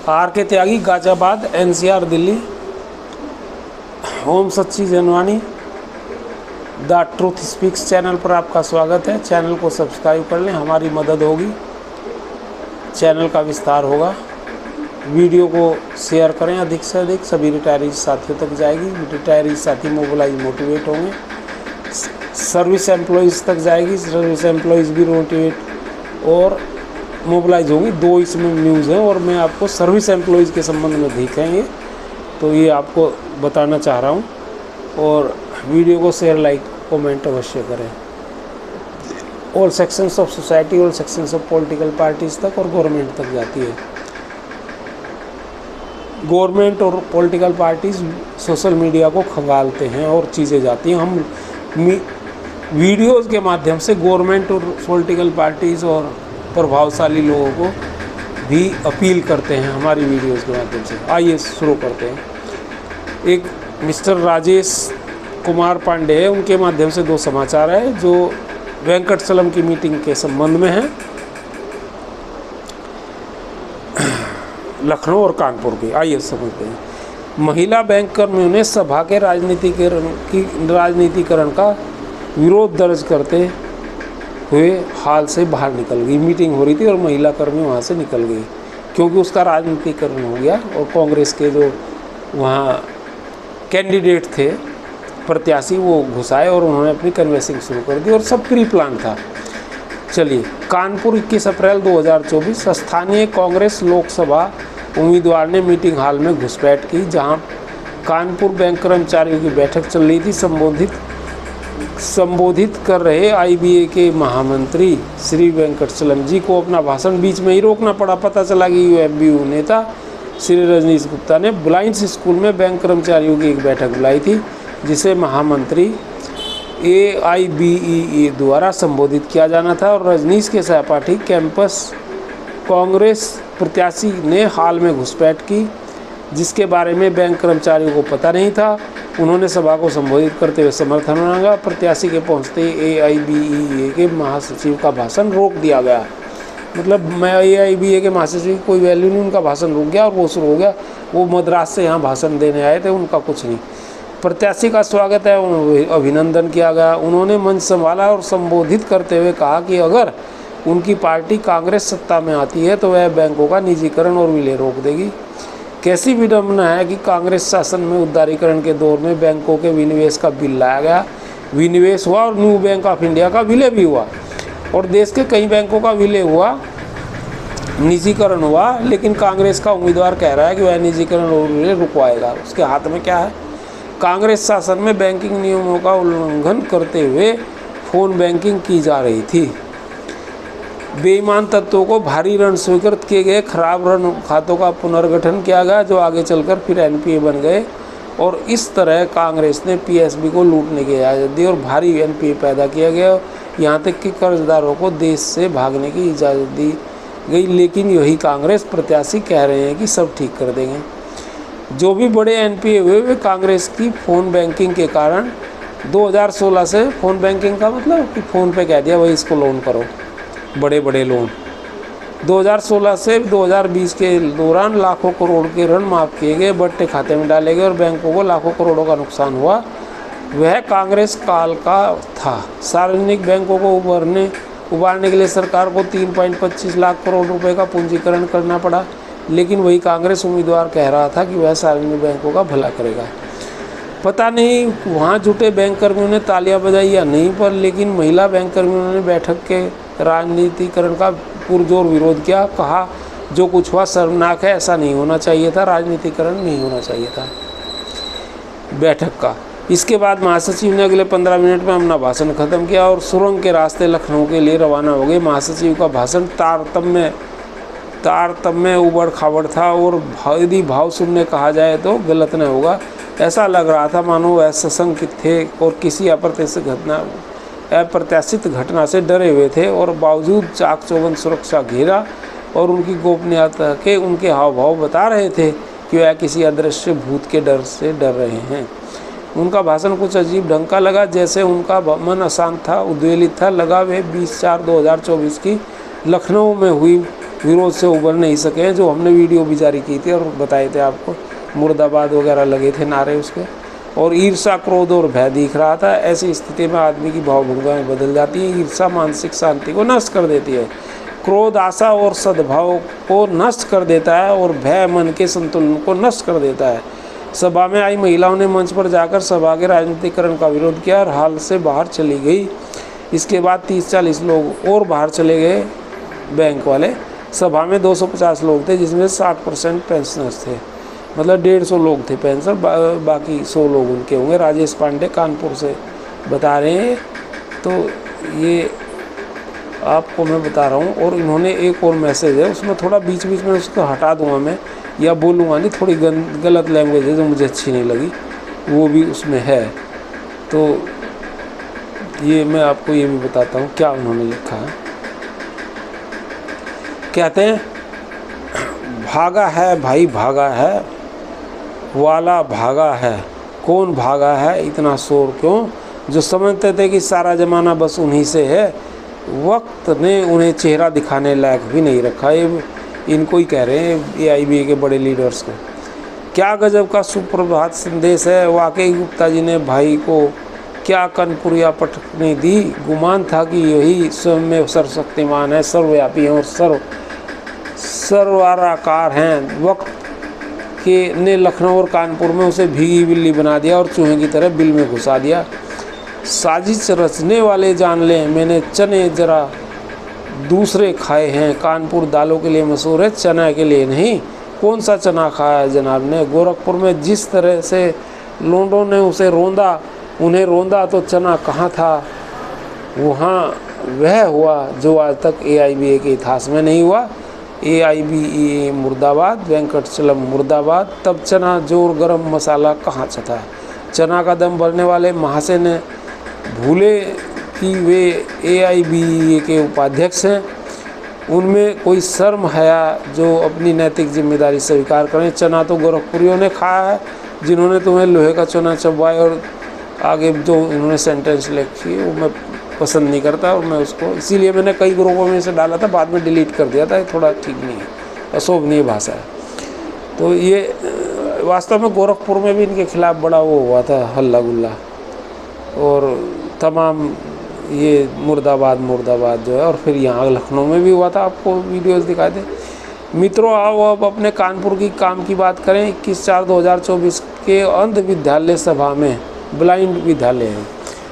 Are के त्यागी, Ghaziabad, NCR, Delhi. ओम सच्ची Janvani, the truth speaks channel पर आपका स्वागत है। चैनल को सब्सक्राइब कर लें, हमारी मदद होगी, चैनल का विस्तार होगा। वीडियो को शेयर करें अधिक से अधिक, सभी रिटायरीज साथियों तक जाएगी। रिटायरीज साथी मोबिलाइज मोटिवेट होंगे, सर्विस एम्प्लॉयज़ तक जाएगी, सर्विस एम्प्लॉयज़ भी मोटिवेट और मोबिलाइज होंगी। दो इसमें न्यूज़ हैं और मैं आपको सर्विस एम्प्लॉयज़ के संबंध में देखेंगे, तो ये आपको बताना चाह रहा हूँ। और वीडियो को शेयर, लाइक, कमेंट अवश्य करें। All sections of society, all sections of political parties तक और गवर्नमेंट तक जाती है। गवर्नमेंट और पॉलिटिकल पार्टीज़ सोशल मीडिया को खंगालते हैं और चीज़ें जाती हैं। हम वीडियोज़ के माध्यम से गवर्नमेंट और पॉलिटिकल पार्टीज़ और प्रभावशाली लोगों को भी अपील करते हैं हमारी वीडियोज़ के माध्यम से। आइए शुरू करते हैं। एक मिस्टर राजेश कुमार पांडे है, उनके माध्यम से दो समाचार है जो वेंकटचलम की मीटिंग के संबंध में है, लखनऊ और कानपुर की। आइए समझते हैं। महिला बैंक कर्मियों ने सभा के राजनीतिकरण का विरोध दर्ज करते हुए हाल से बाहर निकल गई। मीटिंग हो रही थी और महिला कर्मी वहाँ से निकल गई क्योंकि उसका राजनीतिकरण हो गया और कांग्रेस के जो वहाँ कैंडिडेट थे, प्रत्याशी, वो घुसाए और उन्होंने अपनी कन्वेंसिंग शुरू कर दी और सब प्री प्लान था। चलिए, कानपुर 21 अप्रैल 2024 स्थानीय कांग्रेस लोकसभा उम्मीदवार ने मीटिंग हॉल में घुसपैठ की, जहां कानपुर बैंक कर्मचारियों की बैठक चल रही थी। संबोधित कर रहे IBA के महामंत्री श्री वेंकटचलम जी को अपना भाषण बीच में ही रोकना पड़ा। पता चला कि UFBU नेता श्री रजनीश गुप्ता ने ब्लाइंड्स स्कूल में बैंक कर्मचारियों की एक बैठक बुलाई थी, जिसे महामंत्री AIBEA द्वारा संबोधित किया जाना था और रजनीश के सहपाठी कैंपस कांग्रेस प्रत्याशी ने हाल में घुसपैठ की, जिसके बारे में बैंक कर्मचारियों को पता नहीं था। उन्होंने सभा को संबोधित करते हुए समर्थन मांगा। प्रत्याशी के पहुंचते ही AIBEA के महासचिव का भाषण रोक दिया गया। मतलब मैं AIBA के महासचिव की कोई वैल्यू नहीं, उनका भाषण रुक गया और वो शुरू हो गया। वो मद्रास से यहाँ भाषण देने आए थे, उनका कुछ नहीं। प्रत्याशी का स्वागत है, अभिनंदन किया गया। उन्होंने मंच संभाला और संबोधित करते हुए कहा कि अगर उनकी पार्टी कांग्रेस सत्ता में आती है तो वह बैंकों का निजीकरण और विलय रोक देगी। कैसी विडंबना है कि कांग्रेस शासन में उदारीकरण के दौर में बैंकों के विनिवेश का बिल लाया गया, विनिवेश हुआ और न्यू बैंक ऑफ इंडिया का विलय भी हुआ और देश के कई बैंकों का विलय हुआ, निजीकरण हुआ, लेकिन कांग्रेस का उम्मीदवार कह रहा है कि वह निजीकरण और विलय रुकवाएगा। उसके हाथ में क्या है? कांग्रेस शासन में बैंकिंग नियमों का उल्लंघन करते हुए फ़ोन बैंकिंग की जा रही थी। बेईमान तत्वों को भारी ऋण स्वीकृत किए गए, खराब ऋण खातों का पुनर्गठन किया गया जो आगे चलकर फिर NPA बन गए और इस तरह कांग्रेस ने PSB को लूटने की इजाज़त दी और भारी NPA पैदा किया गया। यहाँ तक कि कर्जदारों को देश से भागने की इजाज़त दी गई, लेकिन यही कांग्रेस प्रत्याशी कह रहे हैं कि सब ठीक कर देंगे। जो भी बड़े NPA हुए वे कांग्रेस की फ़ोन बैंकिंग के कारण। 2016 से फ़ोन बैंकिंग का मतलब कि फ़ोन पे कह दिया वही इसको लोन करो, बड़े बड़े लोन। 2016 से 2020 के दौरान लाखों करोड़ के ऋण माफ़ किए गए, बट्टे खाते में डाले गए और बैंकों को लाखों करोड़ों का नुकसान हुआ। वह कांग्रेस काल का था। सार्वजनिक बैंकों को उबारने के लिए सरकार को 3.25 लाख करोड़ रुपए का पूंजीकरण करना पड़ा, लेकिन वही कांग्रेस उम्मीदवार कह रहा था कि वह सार्वजनिक बैंकों का भला करेगा। पता नहीं वहाँ जुटे बैंक कर्मियों ने तालियां बजाई या नहीं, पर लेकिन महिला बैंक कर्मियों ने बैठक के राजनीतिकरण का पुरजोर विरोध किया। कहा जो कुछ हुआ शर्मनाक है, ऐसा नहीं होना चाहिए था, राजनीतिकरण नहीं होना चाहिए था बैठक का। इसके बाद महासचिव ने अगले 15 मिनट में अपना भाषण खत्म किया और सुरंग के रास्ते लखनऊ के लिए रवाना हो गए। महासचिव का भाषण तारतम्य उबड़ खाबड़ था और यदि भाव सुनने कहा जाए तो गलत न होगा। ऐसा लग रहा था मानो वह सशंकित थे और किसी अप्रत्याशित घटना से डरे हुए थे और बावजूद चाक चौबंद सुरक्षा घेरा और उनकी गोपनीयता के उनके हाव भाव बता रहे थे कि वह किसी अदृश्य भूत के डर से डर रहे हैं। उनका भाषण कुछ अजीब ढंग का लगा, जैसे उनका मन अशांत था, उद्वेलित था। लगा वे 20/4/2024 की लखनऊ में हुई विरोध से उबर नहीं सके, जो हमने वीडियो भी जारी की थी और बताए थे आपको, मुर्दाबाद वगैरह लगे थे नारे उसके। और ईर्षा, क्रोध और भय दिख रहा था। ऐसी स्थिति में आदमी की भावभूमिकाएं बदल जाती हैं। ईर्षा मानसिक शांति को नष्ट कर देती है, क्रोध आशा और सद्भाव को नष्ट कर देता है, और भय मन के संतुलन को नष्ट कर देता है। सभा में आई महिलाओं ने मंच पर जाकर सभा के राजनीतिकरण का विरोध किया और हाल से बाहर चली गई। इसके बाद 30-40 लोग और बाहर चले गए, बैंक वाले। सभा में 250 लोग थे, जिसमें 60% पेंशनर्स थे, मतलब 150 लोग थे पेंशनर, बाकी 100 लोग उनके होंगे। राजेश पांडे कानपुर से बता रहे हैं। तो ये आपको मैं बता रहा हूँ। और इन्होंने एक और मैसेज है, उसमें थोड़ा बीच बीच में उसको हटा दूंगा मैं, या बोलूँगा नहीं, थोड़ी गलत लैंग्वेज है जो मुझे अच्छी नहीं लगी, वो भी उसमें है। तो ये मैं आपको ये भी बताता हूँ क्या उन्होंने लिखा है। कहते हैं, भागा है भाई, भागा है वाला, भागा है, कौन भागा है, इतना शोर क्यों? जो समझते थे कि सारा ज़माना बस उन्हीं से है, वक्त ने उन्हें चेहरा दिखाने लायक भी नहीं रखा। ये इनको ही कह रहे हैं, AIBA के बड़े लीडर्स को। क्या गजब का सुप्रभात संदेश है। वाकई गुप्ता जी ने भाई को क्या कनपुरिया पटकनी दी। गुमान था कि यही स्वयं में सर्वशक्तिमान है, सर्वव्यापी हैं और सर्वाराकार हैं। वक्त के ने लखनऊ और कानपुर में उसे भीगी बिल्ली बना दिया और चूहे की तरह बिल में घुसा दिया। साजिश रचने वाले जान लें, मैंने चने जरा दूसरे खाए हैं। कानपुर दालों के लिए मशहूर है, चना के लिए नहीं। कौन सा चना खाया है जनाब ने? गोरखपुर में जिस तरह से लोंडों ने उन्हें रोंदा तो चना कहाँ था? वहाँ वह हुआ जो आज तक AIBA के इतिहास में नहीं हुआ। AIBA मुर्दाबाद, वेंकटचलम मुर्दाबाद। तब चना जोर गरम मसाला कहाँ था? चना का दम भरने वाले महाशय ने भूले कि वे AIBA के उपाध्यक्ष हैं। उनमें कोई शर्म हया जो अपनी नैतिक जिम्मेदारी स्वीकार करें। चना तो गोरखपुरियों ने खाया है, जिन्होंने तुम्हें लोहे का चना चबवाया। और आगे जो इन्होंने सेंटेंस लिखी वो मैं पसंद नहीं करता, और मैं उसको इसीलिए मैंने कई ग्रुपों में से डाला था, बाद में डिलीट कर दिया था। ये थोड़ा ठीक नहीं है, अशोभनीय भाषा है। तो ये वास्तव में गोरखपुर में भी इनके खिलाफ बड़ा वो हुआ था, हल्ला गुल्ला, और तमाम ये मुर्दाबाद जो है। और फिर यहाँ लखनऊ में भी हुआ था, आपको वीडियोस दिखाए थे। मित्रों, आओ अब अपने कानपुर की काम की बात करें। 21/4/2024 के अंध विद्यालय सभा में, ब्लाइंड विद्यालय है,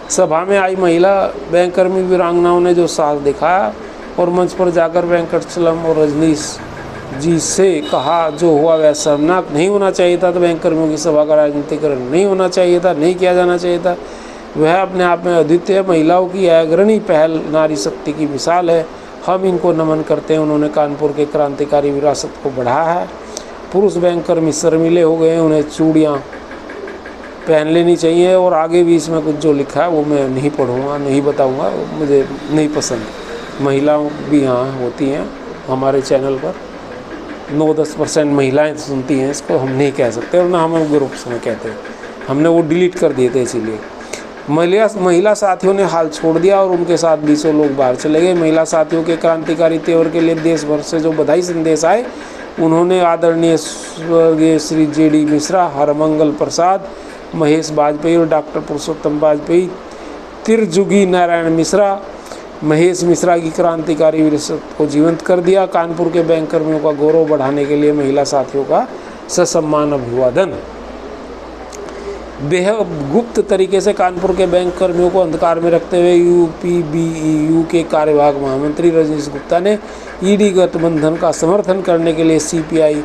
सभा में आई महिला बैंककर्मी वीरांगनाओं ने जो साहस दिखाया और मंच पर जाकर वेंकटचलम और रजनीश जी से कहा, जो हुआ वह शर्मनाक। नहीं होना चाहिए था। तो बैंककर्मियों की सभा का राजनीतिकरण नहीं होना चाहिए था, नहीं किया जाना चाहिए था। वह अपने आप में अद्वितीय है। महिलाओं की अग्रणी पहल नारी शक्ति की मिसाल है। हम इनको नमन करते हैं। उन्होंने कानपुर के क्रांतिकारी विरासत को बढ़ाया है। पुरुष बैंककर्मी शर्मिले हो गए हैं, उन्हें चूड़ियाँ पहन लेनी चाहिए। और आगे भी इसमें कुछ जो लिखा है वो मैं नहीं पढ़ूँगा, नहीं बताऊँगा, मुझे नहीं पसंद। महिलाओं भी यहाँ होती हैं हमारे चैनल पर, 9-10% महिलाएँ सुनती हैं इसको, हम नहीं कह सकते, और ना हम ग्रुप्स में कहते हैं। हमने वो डिलीट कर दिए थे इसीलिए। महिला साथियों ने हाल छोड़ दिया और उनके साथ 20 लोग बाहर चले गए। महिला साथियों के क्रांतिकारी तेवर के लिए देश भर से जो बधाई संदेश आए, उन्होंने आदरणीय स्वर्गीय श्री JD मिश्रा, हरमंगल प्रसाद, महेश वाजपेयी और डॉक्टर पुरुषोत्तम वाजपेयी, तिरजुगी नारायण मिश्रा, महेश मिश्रा की क्रांतिकारी विरासत को जीवंत कर दिया। कानपुर के बैंक कर्मियों का गौरव बढ़ाने के लिए महिला साथियों का ससम्मान अभिवादन। बेहद गुप्त तरीके से कानपुर के बैंक कर्मियों को अंधकार में रखते हुए UPBEU के कार्यवाहक महामंत्री रजनीश गुप्ता ने ED गठबंधन का समर्थन करने के लिए CPI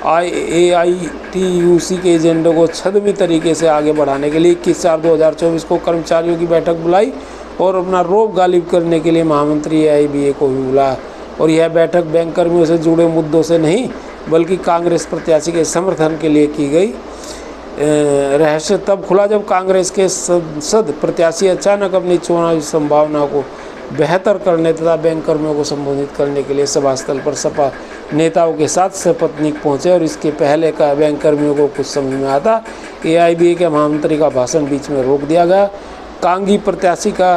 AITUC के एजेंडे को छद्मी तरीके से आगे बढ़ाने के लिए 21/4/2024 को कर्मचारियों की बैठक बुलाई और अपना रोब गालिब करने के लिए महामंत्री AIBA को भी बुलाया। और यह बैठक बैंक कर्मियों से जुड़े मुद्दों से नहीं, बल्कि कांग्रेस प्रत्याशी के समर्थन के लिए की गई। रहस्य तब खुला जब कांग्रेस के संसद प्रत्याशी अचानक अपनी चुनावी संभावना को बेहतर करने तथा बैंक कर्मियों को संबोधित करने के लिए सभा स्थल पर सपा नेताओं के साथ सपत्नीक पहुंचे। और इसके पहले का बैंक कर्मियों को कुछ समझ में आता, AIBA के महामंत्री का भाषण बीच में रोक दिया गया। कांगी प्रत्याशी का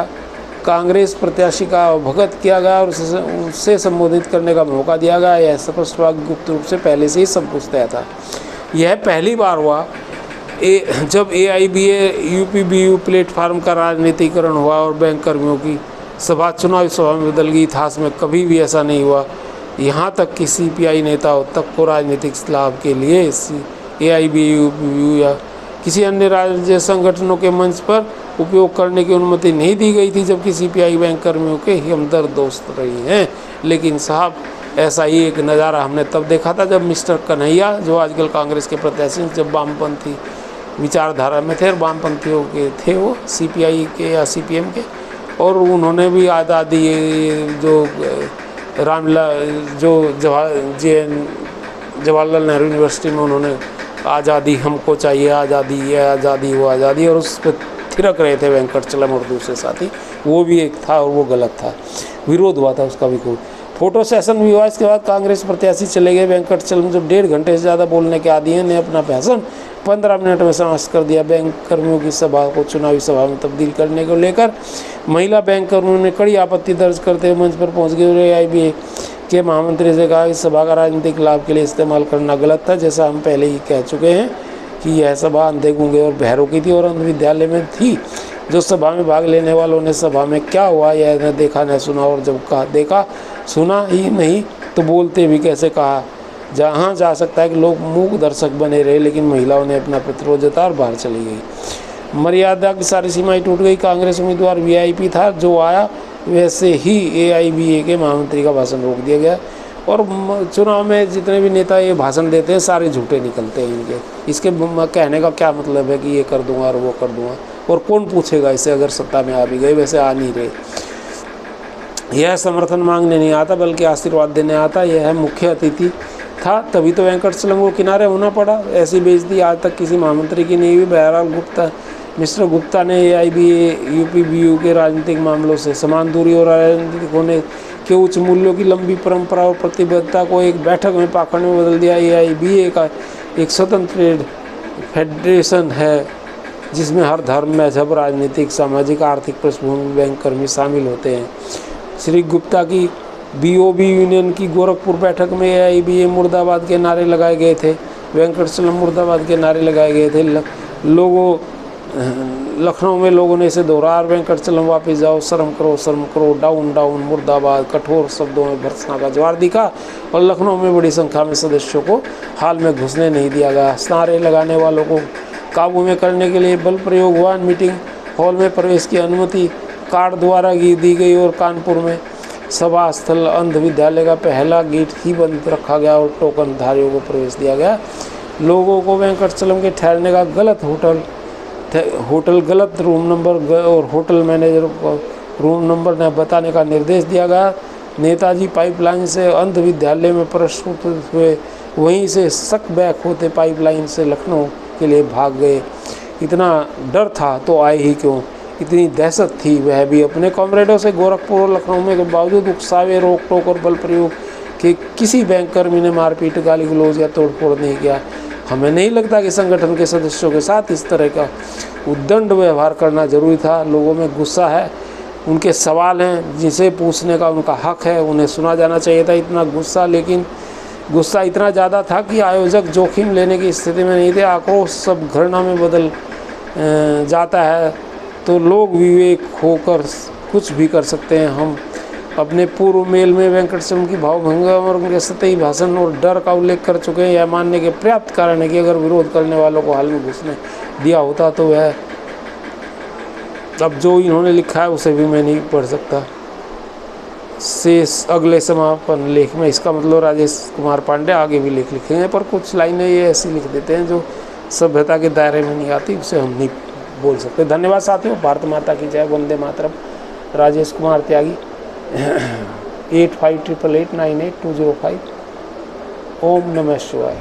कांग्रेस प्रत्याशी का अवगत किया गया और उससे संबोधित करने का मौका दिया गया। यह स्पष्ट हुआ कि गुप्त रूप से पहले से ही सब कुछ तय था। यह पहली बार हुआ जब AIBA UPBU प्लेटफार्म का राजनीतिकरण हुआ और बैंक कर्मियों की सभा चुनावी सभा में बदल गई। इतिहास में कभी भी ऐसा नहीं हुआ। यहाँ तक कि CPI नेताओं तक को राजनीतिक लाभ के लिए AIBA UPBU या किसी अन्य राज्य संगठनों के मंच पर उपयोग करने की अनुमति नहीं दी गई थी, जबकि CPI बैंक कर्मियों के हमदर्द दोस्त रही हैं। लेकिन साहब, ऐसा ही एक नज़ारा हमने तब देखा था जब मिस्टर कन्हैया, जो आजकल कांग्रेस के प्रत्याशी, जब वामपंथी विचारधारा में थे और वामपंथियों के थे, वो CPI के या CPM के, और उन्होंने भी आज़ादी जो जवाहरलाल नेहरू यूनिवर्सिटी में उन्होंने आज़ादी हमको चाहिए, आज़ादी ये आज़ादी वो आज़ादी, और उस पर थिरक रहे थे वेंकटचलम और दूसरे साथी। वो भी एक था और वो गलत था, विरोध हुआ था उसका भी खूब। फोटो सेशन भी हुआ। इसके बाद कांग्रेस प्रत्याशी चले गए। वेंकटचलम जब 1.5 घंटे से ज़्यादा बोलने के आदी हैं ने अपना भाषण 15 मिनट में समाप्त कर दिया। बैंक कर्मियों की सभा को चुनावी सभा में तब्दील करने को लेकर महिला बैंक कर्मियों ने कड़ी आपत्ति दर्ज करते हुए मंच पर पहुँच गए। AIBA के महामंत्री से कहा कि सभा का राजनीतिक लाभ के लिए इस्तेमाल करना गलत था। जैसा हम पहले ही कह चुके हैं कि यह सभा अंधे गूंगे और बहरों की थी और अंध विद्यालय में थी। जो सभा में भाग लेने वालों ने सभा में क्या हुआ यह न देखा न सुना, और जब कहा देखा सुना ही नहीं तो बोलते भी कैसे। कहा जहाँ जा सकता है कि लोग मूक दर्शक बने रहे, लेकिन महिलाओं ने अपना प्रतिरोध जताया और बाहर चली गई। मर्यादा की सारी सीमाएं टूट गई। कांग्रेस उम्मीदवार VIP था, जो आया वैसे ही AIBA के महामंत्री का भाषण रोक दिया गया। और चुनाव में जितने भी नेता ये भाषण देते हैं सारे झूठे निकलते हैं इनके। इसके कहने का क्या मतलब है कि ये कर दूंगा और वो कर दूंगा, और कौन पूछेगा इसे अगर सत्ता में आ भी गए। वैसे आ नहीं रहे। यह समर्थन मांगने नहीं आता बल्कि आशीर्वाद देने आता। यह मुख्य अतिथि था, तभी तो वेंकटचलम को किनारे होना पड़ा। ऐसी बेइज्जती आज तक किसी महामंत्री की नहीं हुई। बहरहाल मिस्टर गुप्ता ने AIBA UPBU के राजनीतिक मामलों से समान दूरी और राजनीतिक होने के उच्च मूल्यों की लंबी परंपरा और प्रतिबद्धता को एक बैठक में पाखंड में बदल दिया। AIBA का एक स्वतंत्र ट्रेड फेडरेशन है जिसमें हर धर्म, मजहब, राजनीतिक, सामाजिक, आर्थिक पृष्ठभूमि बैंक कर्मी शामिल होते हैं। श्री गुप्ता की BOB यूनियन की गोरखपुर बैठक में AIBA मुर्दाबाद के नारे लगाए गए थे। वेंकटचलम मुर्दाबाद के नारे लगाए गए थे। लखनऊ में लोगों ने इसे दोहराया। वेंकटचलम वापस जाओ, शर्म करो, डाउन डाउन मुर्दाबाद कठोर शब्दों में भर्त्सना का जवाब दिखा। और लखनऊ में बड़ी संख्या में सदस्यों को हाल में घुसने नहीं दिया गया। नारे लगाने वालों को काबू में करने के लिए बल प्रयोग हुआ। मीटिंग हॉल में प्रवेश की अनुमति कार्ड द्वारा दी गई और कानपुर में सभा स्थल अंध विद्यालय का पहला गेट ही बंद रखा गया और टोकन धारियों को प्रवेश दिया गया। लोगों को वेंकटचलम के ठहरने का होटल गलत रूम नंबर और होटल मैनेजर को रूम नंबर न बताने का निर्देश दिया गया। नेताजी पाइपलाइन से अंध विद्यालय में प्रस्तुत हुए, वहीं से शक बैक होते पाइपलाइन से लखनऊ के लिए भाग गए। इतना डर था तो आए ही क्यों, इतनी दहशत थी वह भी अपने कॉमरेडों से। गोरखपुर और लखनऊ में के बावजूद उकसावे, रोक टोक और बल प्रयोग के किसी बैंक कर्मी ने मारपीट, गाली गलौज या तोड़फोड़ नहीं किया। हमें नहीं लगता कि संगठन के सदस्यों के साथ इस तरह का उद्दंड व्यवहार करना जरूरी था। लोगों में गुस्सा है, उनके सवाल हैं जिसे पूछने का उनका हक है, उन्हें सुना जाना चाहिए था। इतना गुस्सा, लेकिन गुस्सा इतना ज़्यादा था कि आयोजक जोखिम लेने की स्थिति में नहीं थे। आक्रोश सब घृणा में बदल जाता है तो लोग विवेक होकर कुछ भी कर सकते हैं। हम अपने पूर्व मेल में वेंकटचलम की भावभंगम और उनके सतही भाषण और डर का उल्लेख कर चुके हैं। यह मानने के पर्याप्त कारण है कि अगर विरोध करने वालों को हाल में घुसने दिया होता तो वह अब जो इन्होंने लिखा है उसे भी मैं नहीं पढ़ सकता। शेष अगले समापन लेख में, इसका मतलब राजेश कुमार पांडे आगे भी लेख लिखेंगे, पर कुछ लाइनें ये ऐसी लिख देते हैं जो सभ्यता के दायरे में नहीं आती, उसे हम नहीं बोल सकते। धन्यवाद साथियों। भारत माता की जय। वंदे मातरम। राजेश कुमार त्यागी। 8588898205। ओम नमः शिवाय।